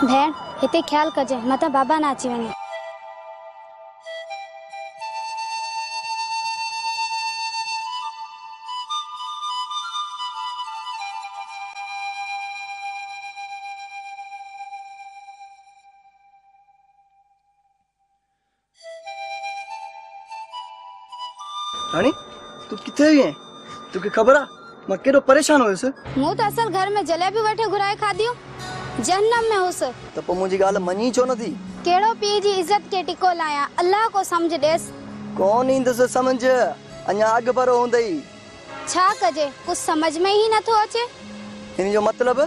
भेण हिते ख्याल कजे मता बाबा ना अची वने। रानी तू किथे है? तुके खबर आ मैं केडो परेशान होयस। मु तो असल घर में जलेबी वठे घुराए खादियो जहन्नम में होस। त पो मुजी गाल मनी छो नथी? केड़ो पी जी इज्जत के टिको लाया अल्लाह को समझ देस। कौन इंदस समझ अन्या आग पर होंदई। छा कजे कुछ समझ में ही न थो अचे। इन जो मतलब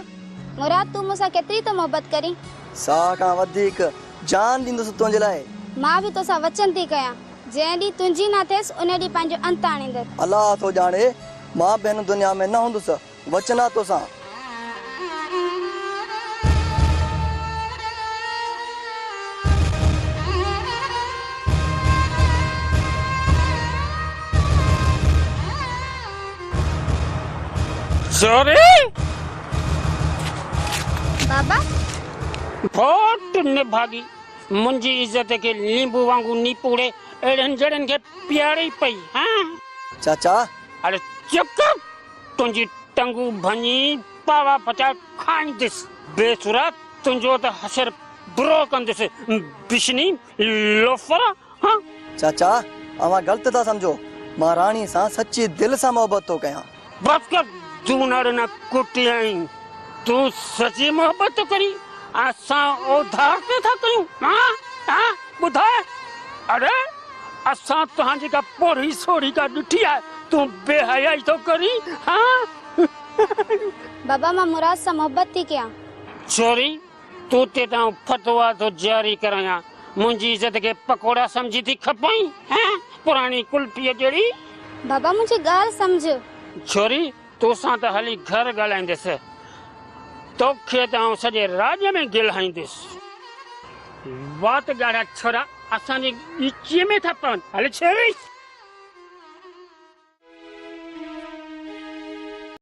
मुराद तू मुसा केतरी तो मोहब्बत करी? सा का वधिक जान दिंदस तुंजे लाए। मां भी तो सा वचन थी कया जे डी तुंजी ना थेस उने डी पांजो अंत आणींदर। अल्लाह तो जाने मां बहन दुनिया में न होंदस वचना तो सा। सॉरी बाबा फोट ने भागी मुंजी इज्जत के नींबू वांगू नीपूड़े एड़न जड़न के प्यारी पई। हां चाचा अरे चुप तुंजी टंगू भनी पावा पचा खाई दिस बेसुरा तुंजो त हसर बुरो कंदिस बिशनी लोफरा। हां चाचा अमा गलत था समझो मां रानी सा सच्ची दिल सा मोहब्बत तो कया। बस कर जूनड़ न कुटियाई तू सच्ची मोहब्बत तो करी असा उधार ते था कयूं। हां हां बुधा अरे असा तहांजी का पोरी सोरी का दुठिया तू बेहयाई तो करी। हां बाबा मां मुराद से मोहब्बत थी क्या? चोरी तू ते ता फतवा तो जारी कराया मुंजी इज्जत के पकोड़ा समझी थी खपाई। हां पुरानी कुल्फी जड़ी। बाबा मुझे गाल समझ। छोरी तो सा त हली घर गलाइंदस तो खेत सजे राज में गिलाइंदस बात गाड़ा छोरा असांजे इचे में था पवन हले छेरी।